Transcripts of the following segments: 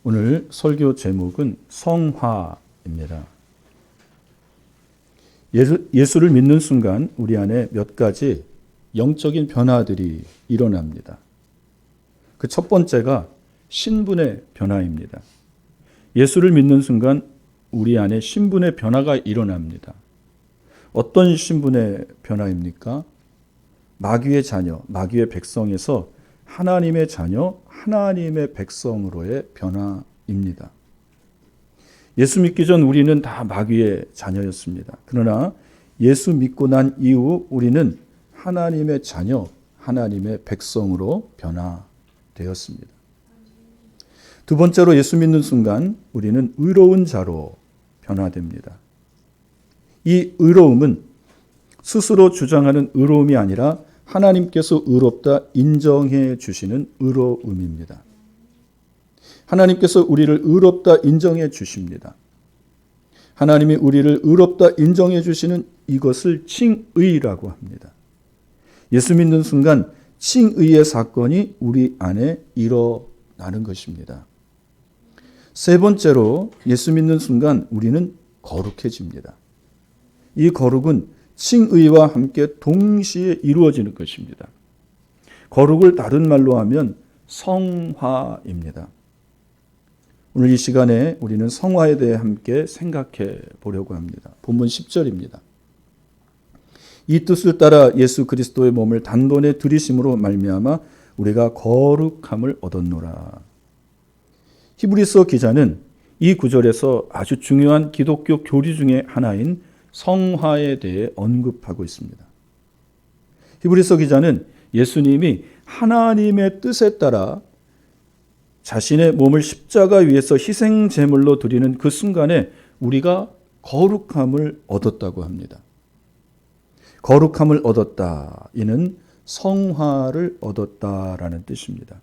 오늘 설교 제목은 성화입니다. 예수를 믿는 순간 우리 안에 몇 가지 영적인 변화들이 일어납니다. 그 첫 번째가 신분의 변화입니다. 예수를 믿는 순간 우리 안에 신분의 변화가 일어납니다. 어떤 신분의 변화입니까? 마귀의 자녀, 마귀의 백성에서 하나님의 자녀, 하나님의 백성으로의 변화입니다. 예수 믿기 전 우리는 다 마귀의 자녀였습니다. 그러나 예수 믿고 난 이후 우리는 하나님의 자녀, 하나님의 백성으로 변화되었습니다. 두 번째로 예수 믿는 순간 우리는 의로운 자로 변화됩니다. 이 의로움은 스스로 주장하는 의로움이 아니라 하나님께서 의롭다 인정해 주시는 의로움입니다. 하나님께서 우리를 의롭다 인정해 주십니다. 하나님이 우리를 의롭다 인정해 주시는 이것을 칭의라고 합니다. 예수 믿는 순간 칭의의 사건이 우리 안에 일어나는 것입니다. 세 번째로 예수 믿는 순간 우리는 거룩해집니다. 이 거룩은 칭의와 함께 동시에 이루어지는 것입니다. 거룩을 다른 말로 하면 성화입니다. 오늘 이 시간에 우리는 성화에 대해 함께 생각해 보려고 합니다. 본문 10절입니다. 이 뜻을 따라 예수 그리스도의 몸을 단번에 들이심으로 말미암아 우리가 거룩함을 얻었노라. 히브리서 기자는 이 구절에서 아주 중요한 기독교 교리 중에 하나인 성화에 대해 언급하고 있습니다. 히브리서 기자는 예수님이 하나님의 뜻에 따라 자신의 몸을 십자가 위에서 희생 제물로 드리는 그 순간에 우리가 거룩함을 얻었다고 합니다. 거룩함을 얻었다. 이는 성화를 얻었다라는 뜻입니다.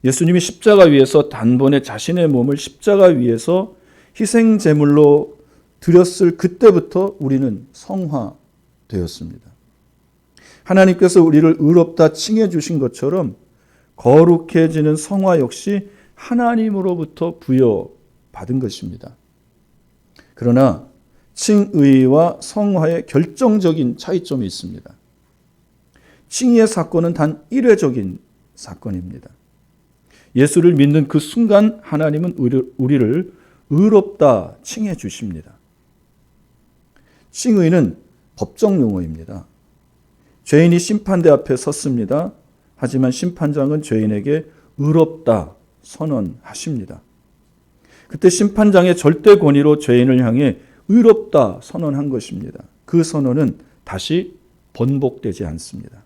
예수님이 십자가 위에서 단번에 자신의 몸을 십자가 위에서 희생 제물로 드렸을 그때부터 우리는 성화되었습니다. 하나님께서 우리를 의롭다 칭해 주신 것처럼 거룩해지는 성화 역시 하나님으로부터 부여받은 것입니다. 그러나 칭의와 성화의 결정적인 차이점이 있습니다. 칭의의 사건은 단 일회적인 사건입니다. 예수를 믿는 그 순간 하나님은 우리를 의롭다 칭해 주십니다. 칭의는 법정 용어입니다. 죄인이 심판대 앞에 섰습니다. 하지만 심판장은 죄인에게 의롭다 선언하십니다. 그때 심판장의 절대 권위로 죄인을 향해 의롭다 선언한 것입니다. 그 선언은 다시 번복되지 않습니다.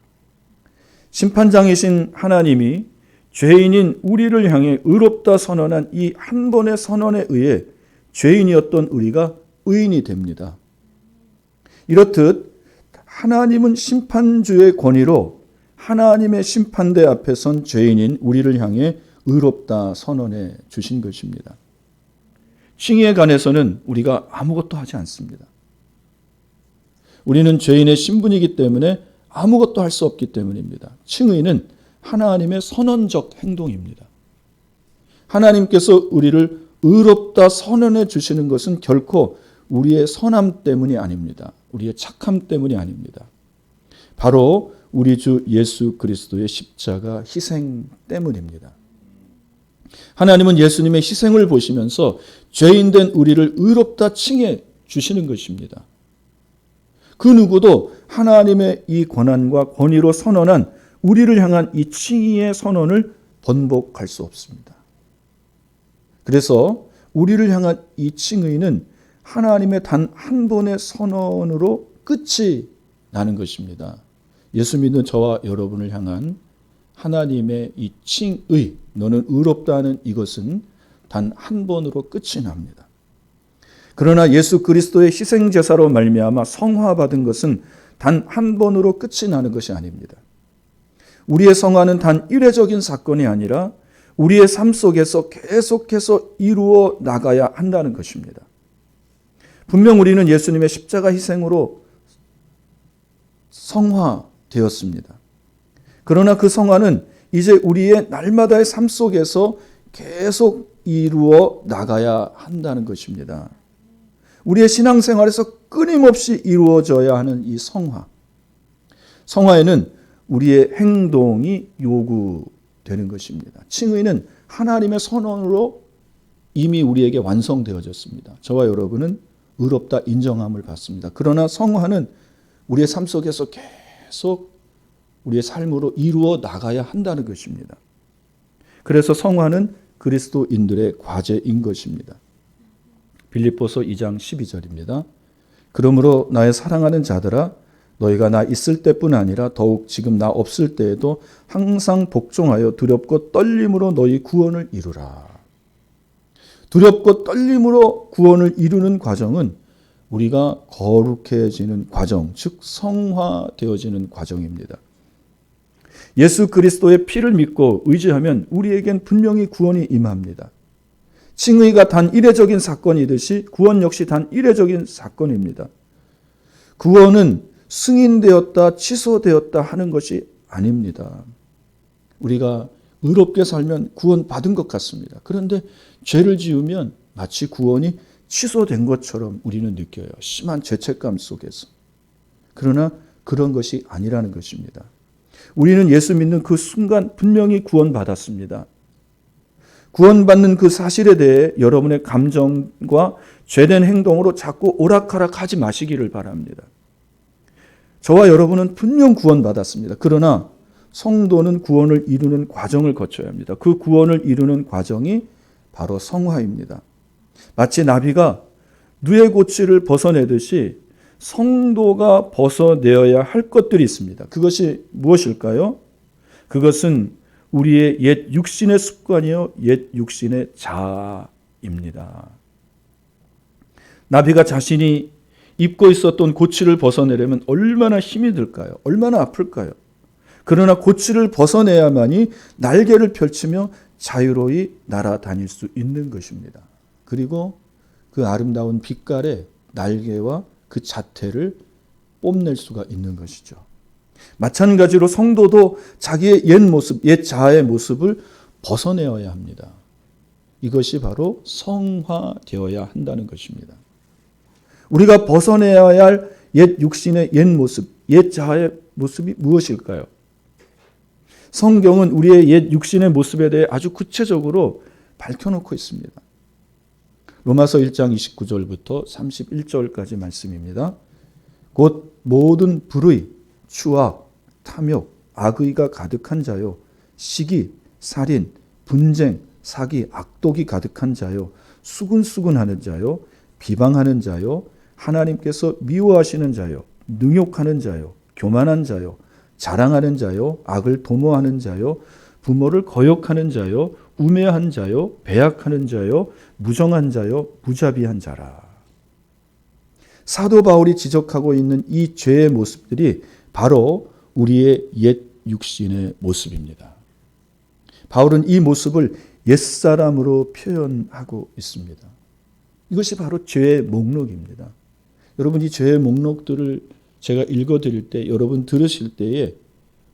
심판장이신 하나님이 죄인인 우리를 향해 의롭다 선언한 이 한 번의 선언에 의해 죄인이었던 우리가 의인이 됩니다. 이렇듯 하나님은 심판주의 권위로 하나님의 심판대 앞에 선 죄인인 우리를 향해 의롭다 선언해 주신 것입니다. 칭의에 관해서는 우리가 아무것도 하지 않습니다. 우리는 죄인의 신분이기 때문에 아무것도 할 수 없기 때문입니다. 칭의는 하나님의 선언적 행동입니다. 하나님께서 우리를 의롭다 선언해 주시는 것은 결코 우리의 선함 때문이 아닙니다. 우리의 착함 때문이 아닙니다. 바로 우리 주 예수 그리스도의 십자가 희생 때문입니다. 하나님은 예수님의 희생을 보시면서 죄인된 우리를 의롭다 칭해 주시는 것입니다. 그 누구도 하나님의 이 권한과 권위로 선언한 우리를 향한 이 칭의의 선언을 번복할 수 없습니다. 그래서 우리를 향한 이 칭의는 하나님의 단 한 번의 선언으로 끝이 나는 것입니다. 예수 믿는 저와 여러분을 향한 하나님의 이 칭의, 너는 의롭다 하는 이것은 단 한 번으로 끝이 납니다. 그러나 예수 그리스도의 희생제사로 말미암아 성화받은 것은 단 한 번으로 끝이 나는 것이 아닙니다. 우리의 성화는 단 일회적인 사건이 아니라 우리의 삶 속에서 계속해서 이루어 나가야 한다는 것입니다. 분명 우리는 예수님의 십자가 희생으로 성화되었습니다. 그러나 그 성화는 이제 우리의 날마다의 삶 속에서 계속 이루어 나가야 한다는 것입니다. 우리의 신앙생활에서 끊임없이 이루어져야 하는 이 성화. 성화에는 우리의 행동이 요구되는 것입니다. 칭의는 하나님의 선언으로 이미 우리에게 완성되어졌습니다. 저와 여러분은 의롭다 인정함을 받습니다. 그러나 성화는 우리의 삶 속에서 계속 우리의 삶으로 이루어 나가야 한다는 것입니다. 그래서 성화는 그리스도인들의 과제인 것입니다. 빌립보서 2장 12절입니다. 그러므로 나의 사랑하는 자들아 너희가 나 있을 때뿐 아니라 더욱 지금 나 없을 때에도 항상 복종하여 두렵고 떨림으로 너희 구원을 이루라. 두렵고 떨림으로 구원을 이루는 과정은 우리가 거룩해지는 과정, 즉 성화되어지는 과정입니다. 예수 그리스도의 피를 믿고 의지하면 우리에겐 분명히 구원이 임합니다. 칭의가 단 이례적인 사건이듯이 구원 역시 단 이례적인 사건입니다. 구원은 승인되었다, 취소되었다 하는 것이 아닙니다. 우리가 의롭게 살면 구원 받은 것 같습니다. 그런데 죄를 지으면 마치 구원이 취소된 것처럼 우리는 느껴요. 심한 죄책감 속에서. 그러나 그런 것이 아니라는 것입니다. 우리는 예수 믿는 그 순간 분명히 구원받았습니다. 구원받는 그 사실에 대해 여러분의 감정과 죄된 행동으로 자꾸 오락가락하지 마시기를 바랍니다. 저와 여러분은 분명 구원받았습니다. 그러나 성도는 구원을 이루는 과정을 거쳐야 합니다. 그 구원을 이루는 과정이 바로 성화입니다. 마치 나비가 누에 고치를 벗어내듯이 성도가 벗어내어야 할 것들이 있습니다. 그것이 무엇일까요? 그것은 우리의 옛 육신의 습관이요, 옛 육신의 자아입니다. 나비가 자신이 입고 있었던 고치를 벗어내려면 얼마나 힘이 들까요? 얼마나 아플까요? 그러나 고치를 벗어내야만이 날개를 펼치며 자유로이 날아다닐 수 있는 것입니다. 그리고 그 아름다운 빛깔의 날개와 그 자태를 뽐낼 수가 있는 것이죠. 마찬가지로 성도도 자기의 옛 모습, 옛 자아의 모습을 벗어내어야 합니다. 이것이 바로 성화되어야 한다는 것입니다. 우리가 벗어내야 할 옛 육신의 옛 모습, 옛 자아의 모습이 무엇일까요? 성경은 우리의 옛 육신의 모습에 대해 아주 구체적으로 밝혀놓고 있습니다. 로마서 1장 29절부터 31절까지 말씀입니다. 곧 모든 불의, 추악, 탐욕, 악의가 가득한 자요, 시기, 살인, 분쟁, 사기, 악독이 가득한 자요, 수군수군하는 자요, 비방하는 자요, 하나님께서 미워하시는 자요, 능욕하는 자요, 교만한 자요, 자랑하는 자요, 악을 도모하는 자요, 부모를 거역하는 자요, 우매한 자요, 배약하는 자요, 무정한 자요, 무자비한 자라. 사도 바울이 지적하고 있는 이 죄의 모습들이 바로 우리의 옛 육신의 모습입니다. 바울은 이 모습을 옛사람으로 표현하고 있습니다. 이것이 바로 죄의 목록입니다. 여러분, 이 죄의 목록들을 제가 읽어드릴 때 여러분 들으실 때에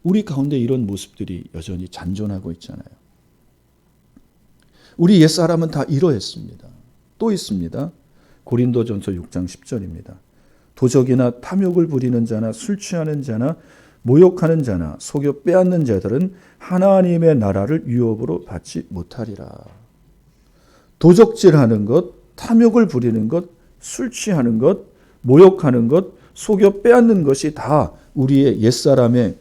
우리 가운데 이런 모습들이 여전히 잔존하고 있잖아요. 우리 옛사람은 다 이러했습니다. 또 있습니다. 고린도전서 6장 10절입니다. 도적이나 탐욕을 부리는 자나 술 취하는 자나 모욕하는 자나 속여 빼앗는 자들은 하나님의 나라를 유업으로 받지 못하리라. 도적질하는 것, 탐욕을 부리는 것, 술 취하는 것, 모욕하는 것, 속여 빼앗는 것이 다 우리의 옛사람의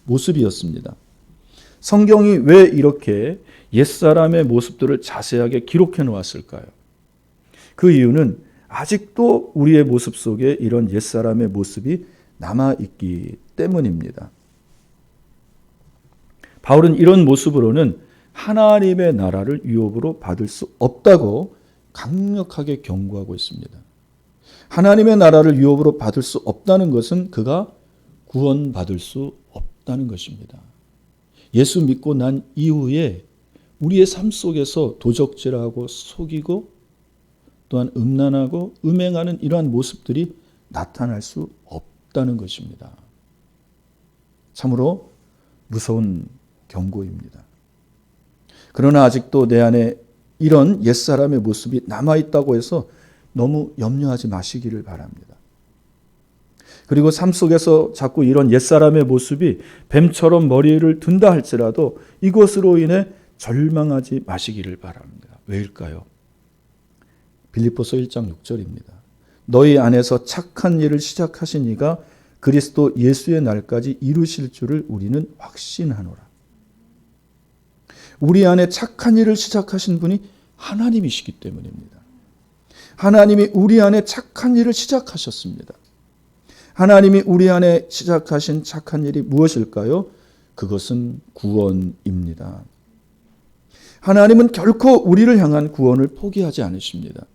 모습이었습니다. 성경이 왜 이렇게 옛사람의 모습들을 자세하게 기록해 놓았을까요? 그 이유는 아직도 우리의 모습 속에 이런 옛사람의 모습이 남아있기 때문입니다. 바울은 이런 모습으로는 하나님의 나라를 유업으로 받을 수 없다고 강력하게 경고하고 있습니다. 하나님의 나라를 유업으로 받을 수 없다는 것은 그가 구원받을 수 없다는 것입니다. 예수 믿고 난 이후에 우리의 삶 속에서 도적질하고 속이고 또한 음란하고 음행하는 이러한 모습들이 나타날 수 없다는 것입니다. 참으로 무서운 경고입니다. 그러나 아직도 내 안에 이런 옛사람의 모습이 남아있다고 해서 너무 염려하지 마시기를 바랍니다. 그리고 삶 속에서 자꾸 이런 옛사람의 모습이 뱀처럼 머리를 든다 할지라도 이것으로 인해 절망하지 마시기를 바랍니다. 왜일까요? 빌립보서 1장 6절입니다. 너희 안에서 착한 일을 시작하신 이가 그리스도 예수의 날까지 이루실 줄을 우리는 확신하노라. 우리 안에 착한 일을 시작하신 분이 하나님이시기 때문입니다. 하나님이 우리 안에 착한 일을 시작하셨습니다. 하나님이 우리 안에 시작하신 착한 일이 무엇일까요? 그것은 구원입니다. 하나님은 결코 우리를 향한 구원을 포기하지 않으십니다.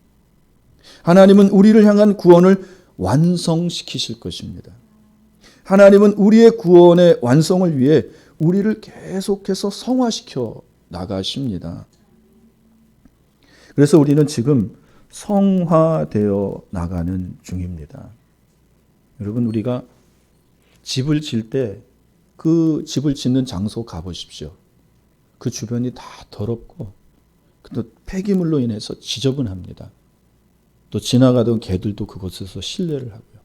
하나님은 우리를 향한 구원을 완성시키실 것입니다. 하나님은 우리의 구원의 완성을 위해 우리를 계속해서 성화시켜 나가십니다. 그래서 우리는 지금 성화되어 나가는 중입니다. 여러분, 우리가 집을 질 때 그 집을 짓는 장소 가보십시오. 그 주변이 다 더럽고 또 폐기물로 인해서 지저분합니다. 또 지나가던 개들도 그곳에서 실내를 하고요.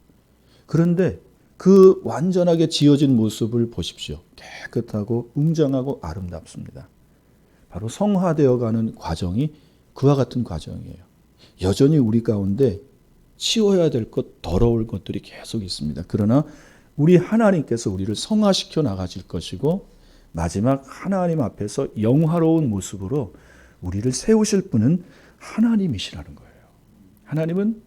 그런데 그 완전하게 지어진 모습을 보십시오. 깨끗하고 웅장하고 아름답습니다. 바로 성화되어가는 과정이 그와 같은 과정이에요. 여전히 우리 가운데 치워야 될 것, 더러울 것들이 계속 있습니다. 그러나 우리 하나님께서 우리를 성화시켜 나가실 것이고 마지막 하나님 앞에서 영화로운 모습으로 우리를 세우실 분은 하나님이시라는 거예요. 하나님은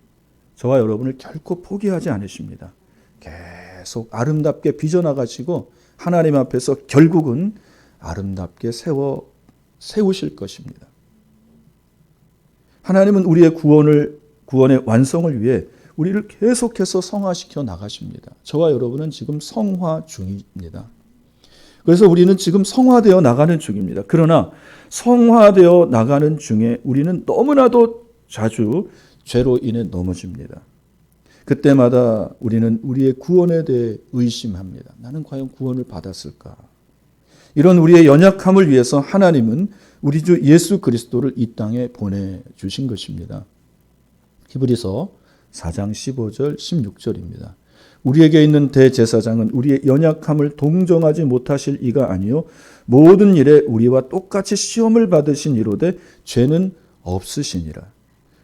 저와 여러분을 결코 포기하지 않으십니다. 계속 아름답게 빚어나가시고 하나님 앞에서 결국은 아름답게 세우실 것입니다. 하나님은 우리의 구원의 완성을 위해 우리를 계속해서 성화시켜 나가십니다. 저와 여러분은 지금 성화 중입니다. 그래서 우리는 지금 성화되어 나가는 중입니다. 그러나 성화되어 나가는 중에 우리는 너무나도 자주 죄로 인해 넘어집니다. 그때마다 우리는 우리의 구원에 대해 의심합니다. 나는 과연 구원을 받았을까? 이런 우리의 연약함을 위해서 하나님은 우리 주 예수 그리스도를 이 땅에 보내주신 것입니다. 히브리서 4장 15절 16절입니다. 우리에게 있는 대제사장은 우리의 연약함을 동정하지 못하실 이가 아니요 모든 일에 우리와 똑같이 시험을 받으신 이로되 죄는 없으시니라.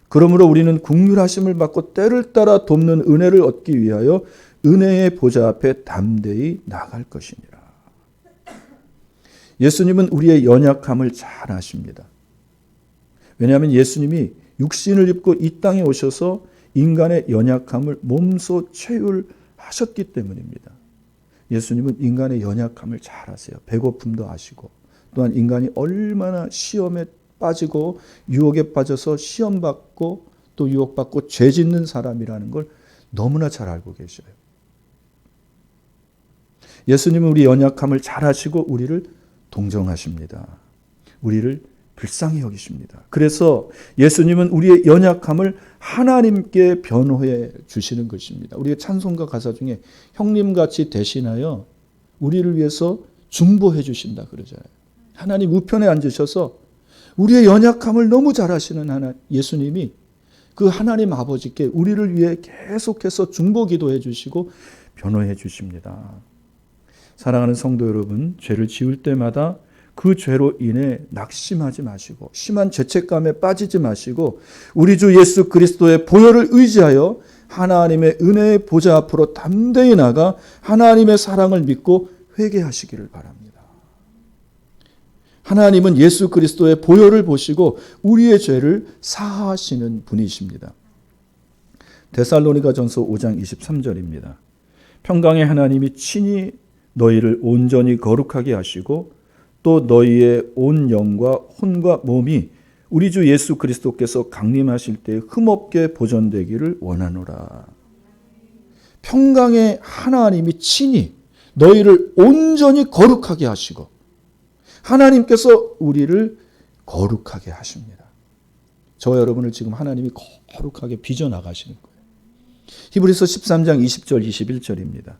그러므로 우리는 긍휼하심을 받고 때를 따라 돕는 은혜를 얻기 위하여 은혜의 보좌 앞에 담대히 나갈 것이니라. 예수님은 우리의 연약함을 잘 아십니다. 왜냐하면 예수님이 육신을 입고 이 땅에 오셔서 인간의 연약함을 몸소 체휼하셨기 때문입니다. 예수님은 인간의 연약함을 잘 아세요. 배고픔도 아시고 또한 인간이 얼마나 시험에 빠지고 유혹에 빠져서 시험받고 또 유혹받고 죄 짓는 사람이라는 걸 너무나 잘 알고 계셔요. 예수님은 우리 연약함을 잘 아시고 우리를 동정하십니다. 우리를 불쌍히 여기십니다. 그래서 예수님은 우리의 연약함을 하나님께 변호해 주시는 것입니다. 우리의 찬송가 가사 중에 형님같이 대신하여 우리를 위해서 중보해 주신다 그러잖아요. 하나님 우편에 앉으셔서 우리의 연약함을 너무 잘 아시는 예수님이 그 하나님 아버지께 우리를 위해 계속해서 중보 기도해 주시고 변호해 주십니다. 사랑하는 성도 여러분, 죄를 지을 때마다 그 죄로 인해 낙심하지 마시고 심한 죄책감에 빠지지 마시고 우리 주 예수 그리스도의 보혈을 의지하여 하나님의 은혜의 보좌 앞으로 담대히 나가 하나님의 사랑을 믿고 회개하시기를 바랍니다. 하나님은 예수 그리스도의 보혈을 보시고 우리의 죄를 사하시는 분이십니다. 데살로니가전서 5장 23절입니다. 평강의 하나님이 친히 너희를 온전히 거룩하게 하시고 또 너희의 온 영과 혼과 몸이 우리 주 예수 그리스도께서 강림하실 때 흠없게 보존되기를 원하노라. 평강의 하나님이 친히 너희를 온전히 거룩하게 하시고 하나님께서 우리를 거룩하게 하십니다. 저와 여러분을 지금 하나님이 거룩하게 빚어나가시는 거예요. 히브리서 13장 20절 21절입니다.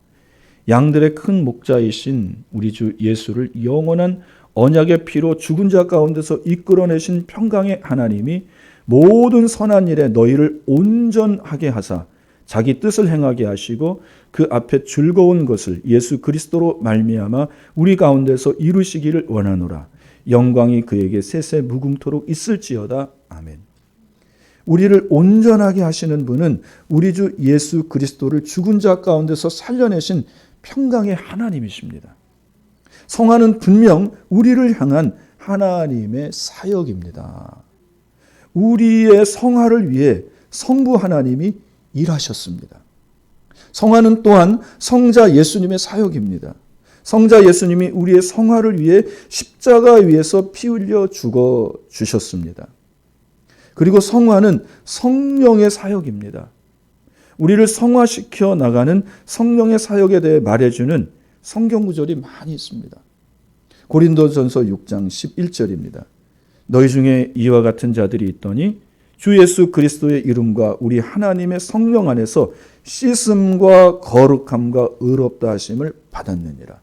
양들의 큰 목자이신 우리 주 예수를 영원한 언약의 피로 죽은 자 가운데서 이끌어내신 평강의 하나님이 모든 선한 일에 너희를 온전하게 하사 자기 뜻을 행하게 하시고 그 앞에 즐거운 것을 예수 그리스도로 말미암아 우리 가운데서 이루시기를 원하노라. 영광이 그에게 세세 무궁토록 있을지어다. 아멘. 우리를 온전하게 하시는 분은 우리 주 예수 그리스도를 죽은 자 가운데서 살려내신 평강의 하나님이십니다. 성화는 분명 우리를 향한 하나님의 사역입니다. 우리의 성화를 위해 성부 하나님이 일하셨습니다. 성화는 또한 성자 예수님의 사역입니다. 성자 예수님이 우리의 성화를 위해 십자가 위에서 피 흘려 죽어 주셨습니다. 그리고 성화는 성령의 사역입니다. 우리를 성화시켜 나가는 성령의 사역에 대해 말해주는 성경 구절이 많이 있습니다. 고린도전서 6장 11절입니다. 너희 중에 이와 같은 자들이 있더니 주 예수 그리스도의 이름과 우리 하나님의 성령 안에서 씻음과 거룩함과 의롭다 하심을 받았느니라.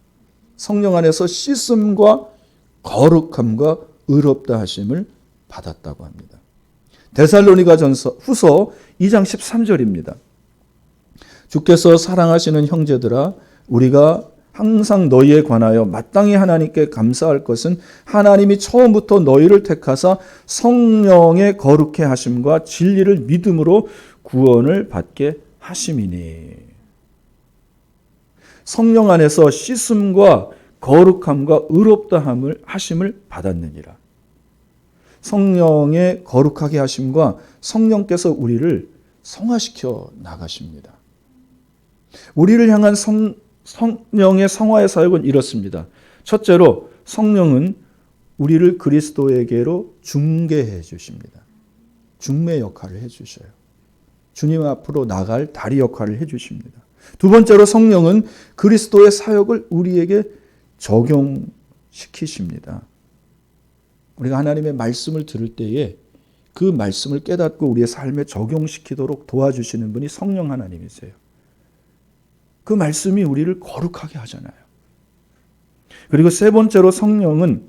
성령 안에서 씻음과 거룩함과 의롭다 하심을 받았다고 합니다. 데살로니가전서 후서 2장 13절입니다. 주께서 사랑하시는 형제들아 우리가 항상 너희에 관하여 마땅히 하나님께 감사할 것은 하나님이 처음부터 너희를 택하사 성령의 거룩해 하심과 진리를 믿음으로 구원을 받게 하심이니. 성령 안에서 씻음과 거룩함과 의롭다 하심을 받았느니라. 성령의 거룩하게 하심과 성령께서 우리를 성화시켜 나가십니다. 우리를 향한 성령의 성화의 사역은 이렇습니다. 첫째로 성령은 우리를 그리스도에게로 중개해 주십니다. 중매 역할을 해 주셔요. 주님 앞으로 나갈 다리 역할을 해 주십니다. 두 번째로 성령은 그리스도의 사역을 우리에게 적용시키십니다. 우리가 하나님의 말씀을 들을 때에 그 말씀을 깨닫고 우리의 삶에 적용시키도록 도와주시는 분이 성령 하나님이세요. 그 말씀이 우리를 거룩하게 하잖아요. 그리고 세 번째로 성령은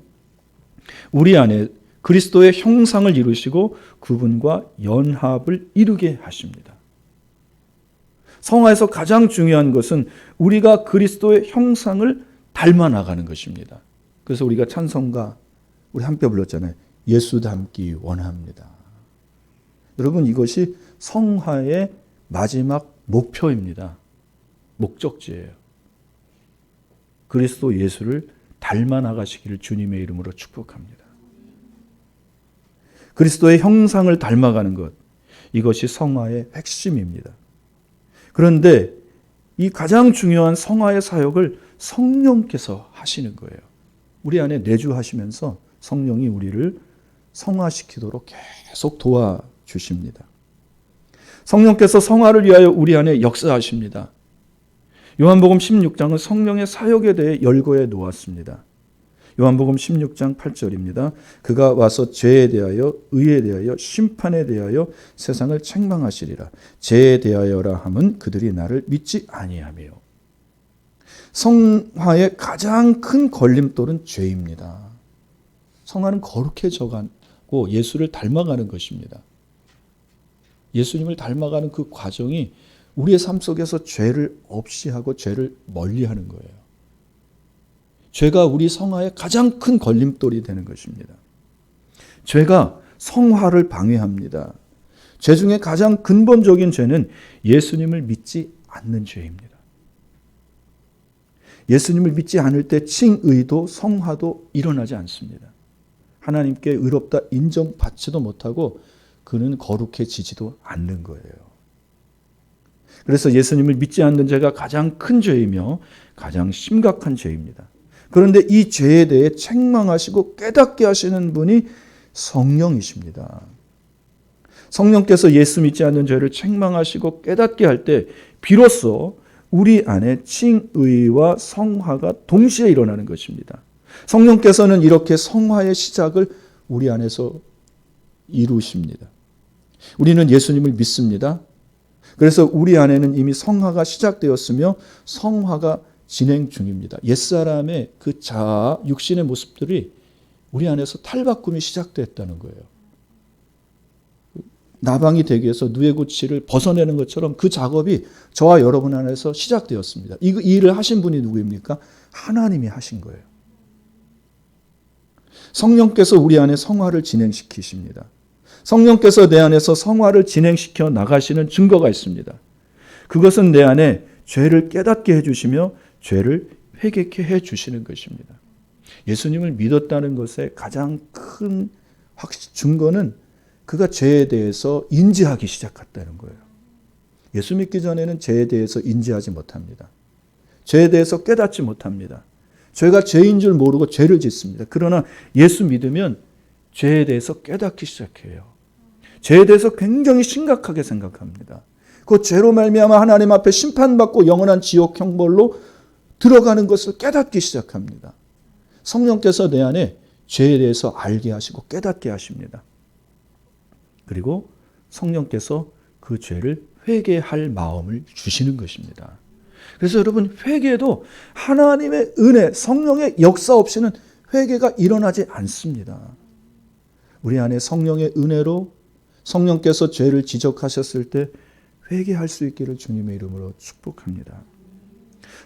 우리 안에 그리스도의 형상을 이루시고 그분과 연합을 이루게 하십니다. 성화에서 가장 중요한 것은 우리가 그리스도의 형상을 닮아 나가는 것입니다. 그래서 우리가 찬송가 우리 함께 불렀잖아요. 예수 닮기 원합니다. 여러분 이것이 성화의 마지막 목표입니다. 목적지예요. 그리스도 예수를 닮아 나가시기를 주님의 이름으로 축복합니다. 그리스도의 형상을 닮아가는 것, 이것이 성화의 핵심입니다. 그런데 이 가장 중요한 성화의 사역을 성령께서 하시는 거예요. 우리 안에 내주하시면서 성령이 우리를 성화시키도록 계속 도와주십니다. 성령께서 성화를 위하여 우리 안에 역사하십니다. 요한복음 16장은 성령의 사역에 대해 열거해 놓았습니다. 요한복음 16장 8절입니다. 그가 와서 죄에 대하여 의에 대하여 심판에 대하여 세상을 책망하시리라. 죄에 대하여라 함은 그들이 나를 믿지 아니하며. 성화의 가장 큰 걸림돌은 죄입니다. 성화는 거룩해져 가고 예수를 닮아가는 것입니다. 예수님을 닮아가는 그 과정이 우리의 삶 속에서 죄를 없이 하고 죄를 멀리하는 거예요. 죄가 우리 성화의 가장 큰 걸림돌이 되는 것입니다. 죄가 성화를 방해합니다. 죄 중에 가장 근본적인 죄는 예수님을 믿지 않는 죄입니다. 예수님을 믿지 않을 때 칭의도 성화도 일어나지 않습니다. 하나님께 의롭다 인정받지도 못하고 그는 거룩해지지도 않는 거예요. 그래서 예수님을 믿지 않는 죄가 가장 큰 죄이며 가장 심각한 죄입니다. 그런데 이 죄에 대해 책망하시고 깨닫게 하시는 분이 성령이십니다. 성령께서 예수 믿지 않는 죄를 책망하시고 깨닫게 할 때 비로소 우리 안에 칭의와 성화가 동시에 일어나는 것입니다. 성령께서는 이렇게 성화의 시작을 우리 안에서 이루십니다. 우리는 예수님을 믿습니다. 그래서 우리 안에는 이미 성화가 시작되었으며 성화가 진행 중입니다. 옛사람의 그 자아, 육신의 모습들이 우리 안에서 탈바꿈이 시작됐다는 거예요. 나방이 되기 위해서 누에고치를 벗어내는 것처럼 그 작업이 저와 여러분 안에서 시작되었습니다. 이 일을 하신 분이 누구입니까? 하나님이 하신 거예요. 성령께서 우리 안에 성화를 진행시키십니다. 성령께서 내 안에서 성화를 진행시켜 나가시는 증거가 있습니다. 그것은 내 안에 죄를 깨닫게 해주시며 죄를 회개케 해주시는 것입니다. 예수님을 믿었다는 것의 가장 큰 증거는 그가 죄에 대해서 인지하기 시작했다는 거예요. 예수 믿기 전에는 죄에 대해서 인지하지 못합니다. 죄에 대해서 깨닫지 못합니다. 죄가 죄인 줄 모르고 죄를 짓습니다. 그러나 예수 믿으면 죄에 대해서 깨닫기 시작해요. 죄에 대해서 굉장히 심각하게 생각합니다. 그 죄로 말미암아 하나님 앞에 심판받고 영원한 지옥 형벌로 들어가는 것을 깨닫기 시작합니다. 성령께서 내 안에 죄에 대해서 알게 하시고 깨닫게 하십니다. 그리고 성령께서 그 죄를 회개할 마음을 주시는 것입니다. 그래서 여러분, 회개도 하나님의 은혜, 성령의 역사 없이는 회개가 일어나지 않습니다. 우리 안에 성령의 은혜로 성령께서 죄를 지적하셨을 때 회개할 수 있기를 주님의 이름으로 축복합니다.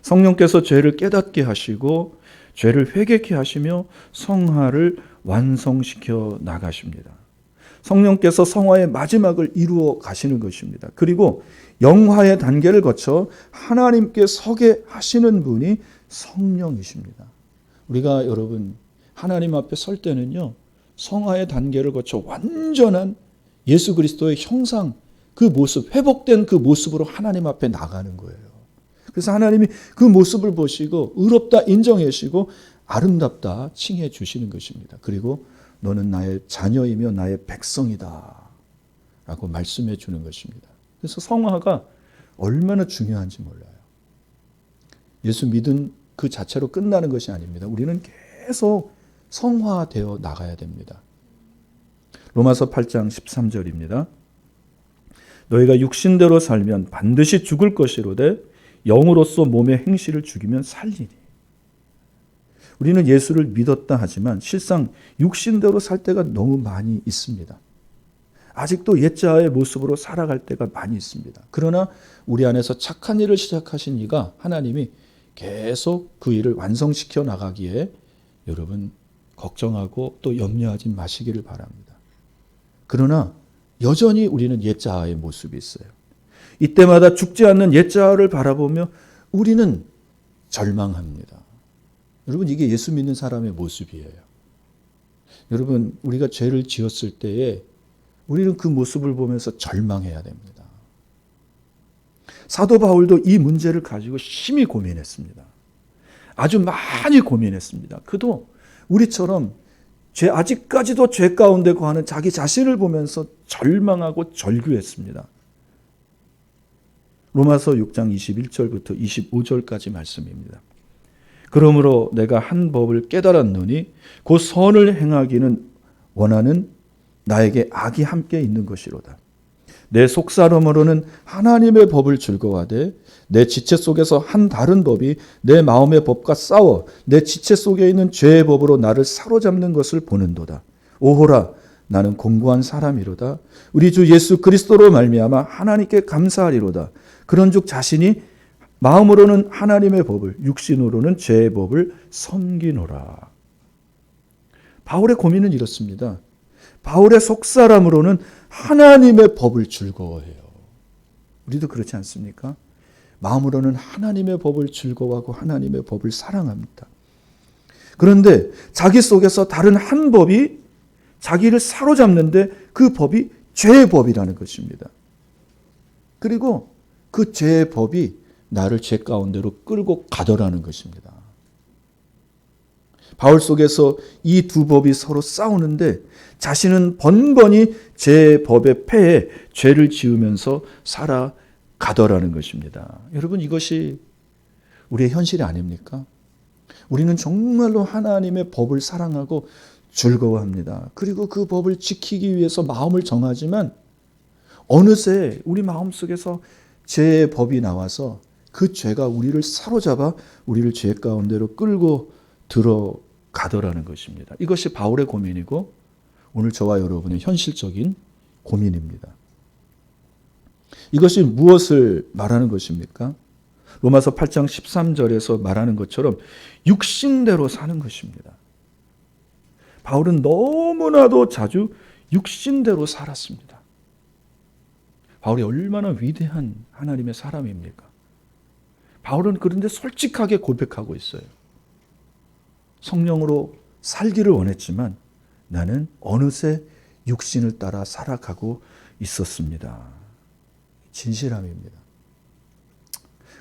성령께서 죄를 깨닫게 하시고 죄를 회개케 하시며 성화를 완성시켜 나가십니다. 성령께서 성화의 마지막을 이루어 가시는 것입니다. 그리고 영화의 단계를 거쳐 하나님께 서게 하시는 분이 성령이십니다. 우리가 여러분 하나님 앞에 설 때는요, 성화의 단계를 거쳐 완전한 예수 그리스도의 형상, 그 모습, 회복된 그 모습으로 하나님 앞에 나가는 거예요. 그래서 하나님이 그 모습을 보시고 의롭다 인정해 주시고 아름답다 칭해 주시는 것입니다. 그리고 너는 나의 자녀이며 나의 백성이다 라고 말씀해 주는 것입니다. 그래서 성화가 얼마나 중요한지 몰라요. 예수 믿은 그 자체로 끝나는 것이 아닙니다. 우리는 계속 성화되어 나가야 됩니다. 로마서 8장 13절입니다. 너희가 육신대로 살면 반드시 죽을 것이로되 영으로서 몸의 행실을 죽이면 살리니. 우리는 예수를 믿었다 하지만 실상 육신대로 살 때가 너무 많이 있습니다. 아직도 옛자의 모습으로 살아갈 때가 많이 있습니다. 그러나 우리 안에서 착한 일을 시작하신 이가 하나님이 계속 그 일을 완성시켜 나가기에 여러분 걱정하고 또 염려하지 마시기를 바랍니다. 그러나 여전히 우리는 옛자의 모습이 있어요. 이때마다 죽지 않는 옛자를 바라보며 우리는 절망합니다. 여러분, 이게 예수 믿는 사람의 모습이에요. 여러분, 우리가 죄를 지었을 때에 우리는 그 모습을 보면서 절망해야 됩니다. 사도 바울도 이 문제를 가지고 심히 고민했습니다. 아주 많이 고민했습니다. 그도 우리처럼 아직까지도 죄 가운데 거하는 자기 자신을 보면서 절망하고 절규했습니다. 로마서 6장 21절부터 25절까지 말씀입니다. 그러므로 내가 한 법을 깨달았노니 곧 선을 행하기는 원하는 나에게 악이 함께 있는 것이로다. 내 속사람으로는 하나님의 법을 즐거워하되 내 지체 속에서 한 다른 법이 내 마음의 법과 싸워 내 지체 속에 있는 죄의 법으로 나를 사로잡는 것을 보는도다. 오호라, 나는 공고한 사람이로다. 우리 주 예수 그리스도로 말미암아 하나님께 감사하리로다. 그런즉 자신이 마음으로는 하나님의 법을, 육신으로는 죄의 법을 섬기노라. 바울의 고민은 이렇습니다. 바울의 속사람으로는 하나님의 법을 즐거워해요. 우리도 그렇지 않습니까? 마음으로는 하나님의 법을 즐거워하고 하나님의 법을 사랑합니다. 그런데 자기 속에서 다른 한 법이 자기를 사로잡는데 그 법이 죄의 법이라는 것입니다. 그리고 그 죄의 법이 나를 죄 가운데로 끌고 가더라는 것입니다. 바울 속에서 이 두 법이 서로 싸우는데 자신은 번번이 죄의 법의 패에 죄를 지으면서 살아가더라는 것입니다. 여러분, 이것이 우리의 현실이 아닙니까? 우리는 정말로 하나님의 법을 사랑하고 즐거워합니다. 그리고 그 법을 지키기 위해서 마음을 정하지만 어느새 우리 마음속에서 죄의 법이 나와서 그 죄가 우리를 사로잡아 우리를 죄 가운데로 끌고 들어가더라는 것입니다. 이것이 바울의 고민이고 오늘 저와 여러분의 현실적인 고민입니다. 이것이 무엇을 말하는 것입니까? 로마서 8장 13절에서 말하는 것처럼 육신대로 사는 것입니다. 바울은 너무나도 자주 육신대로 살았습니다. 바울이 얼마나 위대한 하나님의 사람입니까? 바울은 그런데 솔직하게 고백하고 있어요. 성령으로 살기를 원했지만 나는 어느새 육신을 따라 살아가고 있었습니다. 진실함입니다.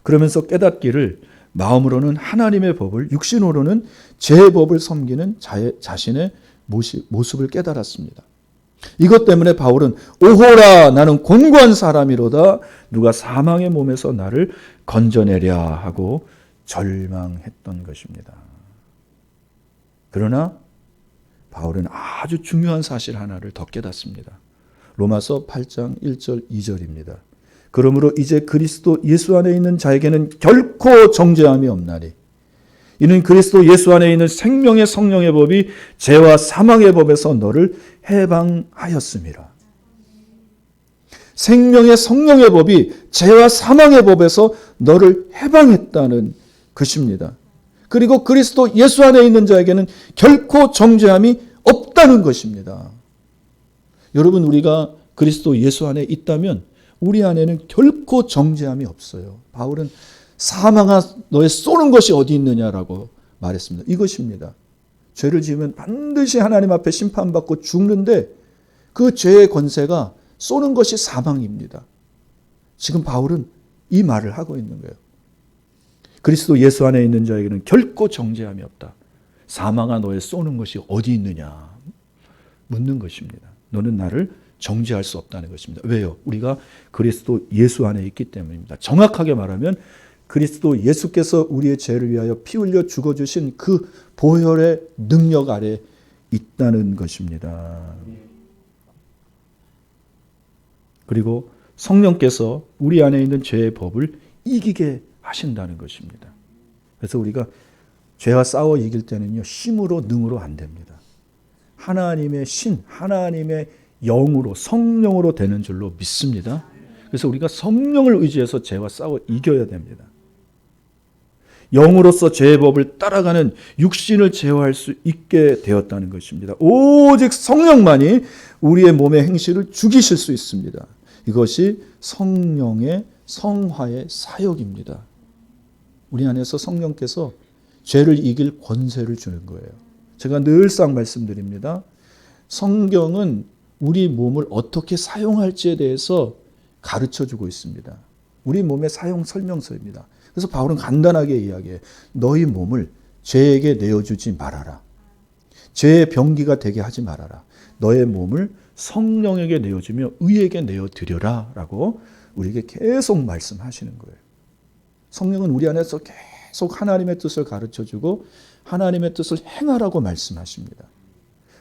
그러면서 깨닫기를 마음으로는 하나님의 법을, 육신으로는 제 법을 섬기는 자신의 모습을 깨달았습니다. 이것 때문에 바울은 오호라 나는 곤고한 사람이로다 누가 사망의 몸에서 나를 건져내랴 하고 절망했던 것입니다. 그러나 바울은 아주 중요한 사실 하나를 더 깨닫습니다. 로마서 8장 1절 2절입니다. 그러므로 이제 그리스도 예수 안에 있는 자에게는 결코 정죄함이 없나니 이는 그리스도 예수 안에 있는 생명의 성령의 법이 죄와 사망의 법에서 너를 해방하였음이라. 생명의 성령의 법이 죄와 사망의 법에서 너를 해방했다는 것입니다. 그리고 그리스도 예수 안에 있는 자에게는 결코 정죄함이 없다는 것입니다. 여러분, 우리가 그리스도 예수 안에 있다면 우리 안에는 결코 정죄함이 없어요. 바울은 사망아 너의 쏘는 것이 어디 있느냐라고 말했습니다. 이것입니다. 죄를 지으면 반드시 하나님 앞에 심판받고 죽는데 그 죄의 권세가 쏘는 것이 사망입니다. 지금 바울은 이 말을 하고 있는 거예요. 그리스도 예수 안에 있는 자에게는 결코 정죄함이 없다. 사망아 너의 쏘는 것이 어디 있느냐 묻는 것입니다. 너는 나를 정죄할 수 없다는 것입니다. 왜요? 우리가 그리스도 예수 안에 있기 때문입니다. 정확하게 말하면 그리스도 예수께서 우리의 죄를 위하여 피 흘려 죽어주신 그 보혈의 능력 아래 있다는 것입니다. 그리고 성령께서 우리 안에 있는 죄의 법을 이기게 하신다는 것입니다. 그래서 우리가 죄와 싸워 이길 때는요, 힘으로 능으로 안 됩니다. 하나님의 신, 하나님의 영으로, 성령으로 되는 줄로 믿습니다. 그래서 우리가 성령을 의지해서 죄와 싸워 이겨야 됩니다. 영으로서 죄의 법을 따라가는 육신을 제어할 수 있게 되었다는 것입니다. 오직 성령만이 우리의 몸의 행실을 죽이실 수 있습니다. 이것이 성령의 성화의 사역입니다. 우리 안에서 성령께서 죄를 이길 권세를 주는 거예요. 제가 늘상 말씀드립니다. 성경은 우리 몸을 어떻게 사용할지에 대해서 가르쳐주고 있습니다. 우리 몸의 사용 설명서입니다. 그래서 바울은 간단하게 이야기해요. 너희 몸을 죄에게 내어주지 말아라. 죄의 병기가 되게 하지 말아라. 너의 몸을 성령에게 내어주며 의에게 내어드려라 라고 우리에게 계속 말씀하시는 거예요. 성령은 우리 안에서 계속 하나님의 뜻을 가르쳐주고 하나님의 뜻을 행하라고 말씀하십니다.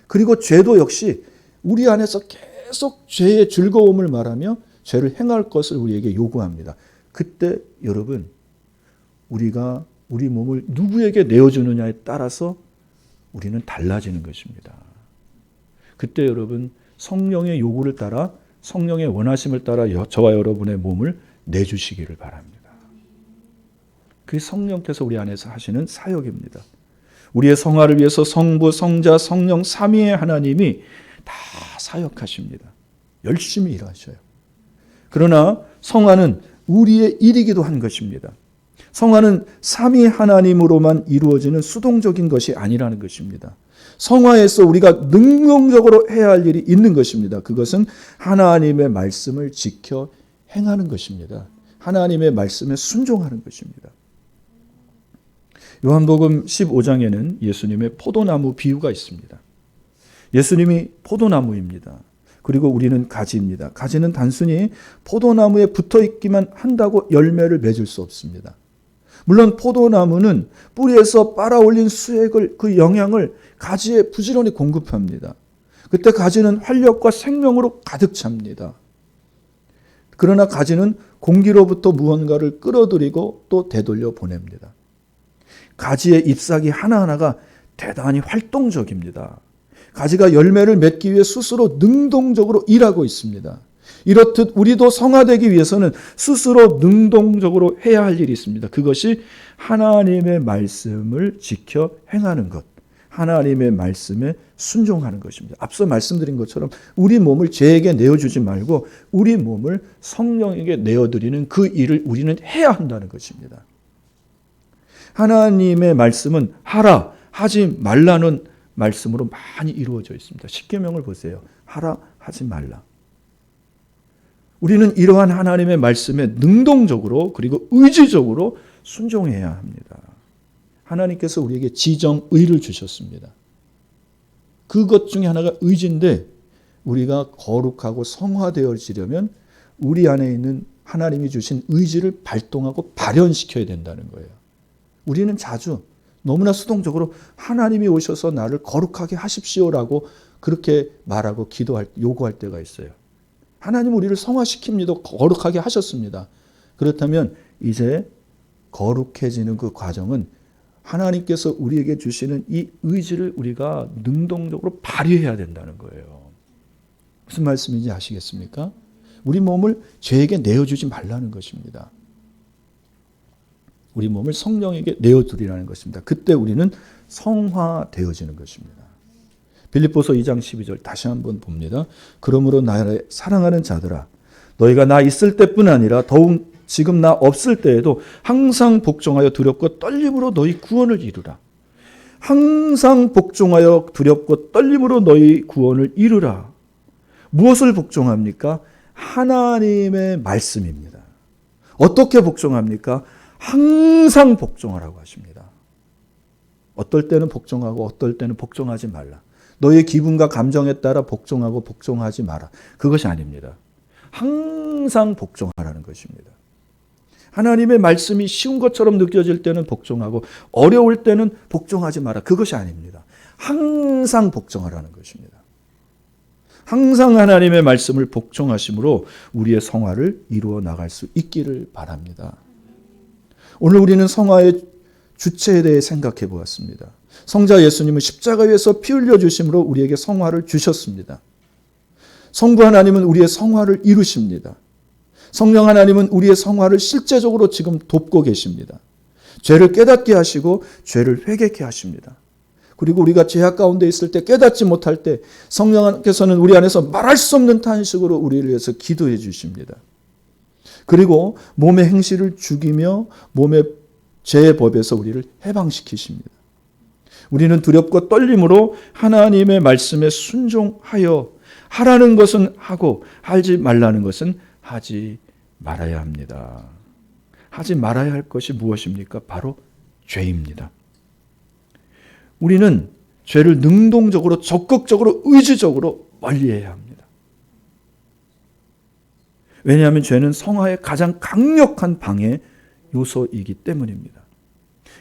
그리고 죄도 역시 우리 안에서 계속 죄의 즐거움을 말하며 죄를 행할 것을 우리에게 요구합니다. 그때 여러분, 우리가 우리 몸을 누구에게 내어주느냐에 따라서 우리는 달라지는 것입니다. 그때 여러분, 성령의 요구를 따라 성령의 원하심을 따라 저와 여러분의 몸을 내주시기를 바랍니다. 그게 성령께서 우리 안에서 하시는 사역입니다. 우리의 성화를 위해서 성부, 성자, 성령 삼위의 하나님이 다 사역하십니다. 열심히 일하셔요. 그러나 성화는 우리의 일이기도 한 것입니다. 성화는 삼위 하나님으로만 이루어지는 수동적인 것이 아니라는 것입니다. 성화에서 우리가 능동적으로 해야 할 일이 있는 것입니다. 그것은 하나님의 말씀을 지켜 행하는 것입니다. 하나님의 말씀에 순종하는 것입니다. 요한복음 15장에는 예수님의 포도나무 비유가 있습니다. 예수님이 포도나무입니다. 그리고 우리는 가지입니다. 가지는 단순히 포도나무에 붙어 있기만 한다고 열매를 맺을 수 없습니다. 물론 포도나무는 뿌리에서 빨아올린 수액을, 그 영양을 가지에 부지런히 공급합니다. 그때 가지는 활력과 생명으로 가득 찹니다. 그러나 가지는 공기로부터 무언가를 끌어들이고 또 되돌려 보냅니다. 가지의 잎사귀 하나하나가 대단히 활동적입니다. 가지가 열매를 맺기 위해 스스로 능동적으로 일하고 있습니다. 이렇듯 우리도 성화되기 위해서는 스스로 능동적으로 해야 할 일이 있습니다. 그것이 하나님의 말씀을 지켜 행하는 것, 하나님의 말씀에 순종하는 것입니다. 앞서 말씀드린 것처럼 우리 몸을 죄에게 내어주지 말고 우리 몸을 성령에게 내어드리는 그 일을 우리는 해야 한다는 것입니다. 하나님의 말씀은 하라, 하지 말라는 말씀으로 많이 이루어져 있습니다. 십계명을 보세요. 하라, 하지 말라. 우리는 이러한 하나님의 말씀에 능동적으로 그리고 의지적으로 순종해야 합니다. 하나님께서 우리에게 지정의를 주셨습니다. 그것 중에 하나가 의지인데 우리가 거룩하고 성화되어지려면 우리 안에 있는 하나님이 주신 의지를 발동하고 발현시켜야 된다는 거예요. 우리는 자주 너무나 수동적으로 하나님이 오셔서 나를 거룩하게 하십시오라고 그렇게 말하고 요구할 때가 있어요. 하나님 우리를 성화시킵니다. 거룩하게 하셨습니다. 그렇다면 이제 거룩해지는 그 과정은 하나님께서 우리에게 주시는 이 의지를 우리가 능동적으로 발휘해야 된다는 거예요. 무슨 말씀인지 아시겠습니까? 우리 몸을 죄에게 내어주지 말라는 것입니다. 우리 몸을 성령에게 내어두리라는 것입니다. 그때 우리는 성화되어지는 것입니다. 빌립보서 2장 12절 다시 한번 봅니다. 그러므로 나를 사랑하는 자들아 너희가 나 있을 때뿐 아니라 더욱 지금 나 없을 때에도 항상 복종하여 두렵고 떨림으로 너희 구원을 이루라. 항상 복종하여 두렵고 떨림으로 너희 구원을 이루라. 무엇을 복종합니까? 하나님의 말씀입니다. 어떻게 복종합니까? 항상 복종하라고 하십니다. 어떨 때는 복종하고 어떨 때는 복종하지 말라. 너의 기분과 감정에 따라 복종하고 복종하지 마라. 그것이 아닙니다. 항상 복종하라는 것입니다. 하나님의 말씀이 쉬운 것처럼 느껴질 때는 복종하고 어려울 때는 복종하지 마라. 그것이 아닙니다. 항상 복종하라는 것입니다. 항상 하나님의 말씀을 복종하심으로 우리의 성화를 이루어 나갈 수 있기를 바랍니다. 오늘 우리는 성화의 주체에 대해 생각해 보았습니다. 성자 예수님은 십자가 위에서 피 흘려 주심으로 우리에게 성화를 주셨습니다. 성부 하나님은 우리의 성화를 이루십니다. 성령 하나님은 우리의 성화를 실제적으로 지금 돕고 계십니다. 죄를 깨닫게 하시고 죄를 회개케 하십니다. 그리고 우리가 죄악 가운데 있을 때 깨닫지 못할 때 성령께서는 우리 안에서 말할 수 없는 탄식으로 우리를 위해서 기도해 주십니다. 그리고 몸의 행실을 죽이며 몸의 죄의 법에서 우리를 해방시키십니다. 우리는 두렵고 떨림으로 하나님의 말씀에 순종하여 하라는 것은 하고 하지 말라는 것은 하지 말아야 합니다. 하지 말아야 할 것이 무엇입니까? 바로 죄입니다. 우리는 죄를 능동적으로 적극적으로 의지적으로 멀리해야 합니다. 왜냐하면 죄는 성화의 가장 강력한 방해 요소이기 때문입니다.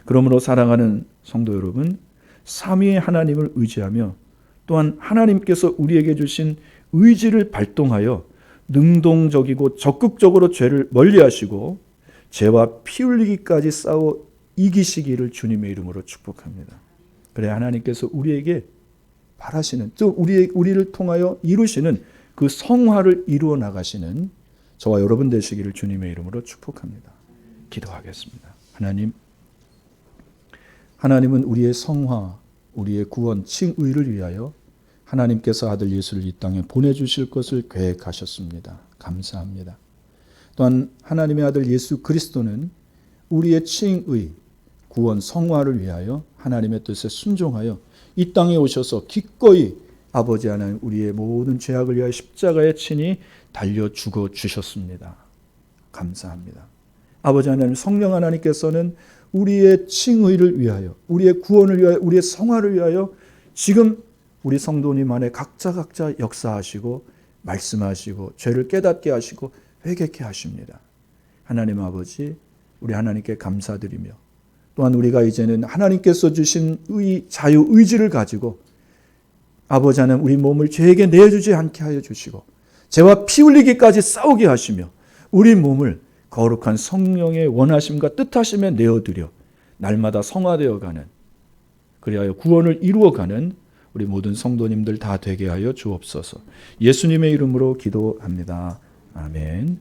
그러므로 사랑하는 성도 여러분, 삼위의 하나님을 의지하며 또한 하나님께서 우리에게 주신 의지를 발동하여 능동적이고 적극적으로 죄를 멀리하시고 죄와 피 흘리기까지 싸워 이기시기를 주님의 이름으로 축복합니다. 그래 하나님께서 우리에게 바라시는, 또 우리를 통하여 이루시는 그 성화를 이루어 나가시는 저와 여러분 되시기를 주님의 이름으로 축복합니다. 기도하겠습니다. 하나님은 우리의 성화, 우리의 구원, 칭의를 위하여 하나님께서 아들 예수를 이 땅에 보내주실 것을 계획하셨습니다. 감사합니다. 또한 하나님의 아들 예수 그리스도는 우리의 칭의, 구원, 성화를 위하여 하나님의 뜻에 순종하여 이 땅에 오셔서 기꺼이 아버지 하나님 우리의 모든 죄악을 위하여 십자가에 친히 달려 죽어 주셨습니다. 감사합니다. 아버지 하나님, 성령 하나님께서는 우리의 칭의를 위하여, 우리의 구원을 위하여, 우리의 성화를 위하여 지금 우리 성도님 안에 각자 역사하시고 말씀하시고 죄를 깨닫게 하시고 회개케 하십니다. 하나님 아버지, 우리 하나님께 감사드리며 또한 우리가 이제는 하나님께서 주신 자유 의지를 가지고 아버지 하나님 우리 몸을 죄에게 내주지 않게 하여 주시고 죄와 피 흘리기까지 싸우게 하시며 우리 몸을 거룩한 성령의 원하심과 뜻하심에 내어드려 날마다 성화되어가는, 그리하여 구원을 이루어가는 우리 모든 성도님들 다 되게 하여 주옵소서. 예수님의 이름으로 기도합니다. 아멘.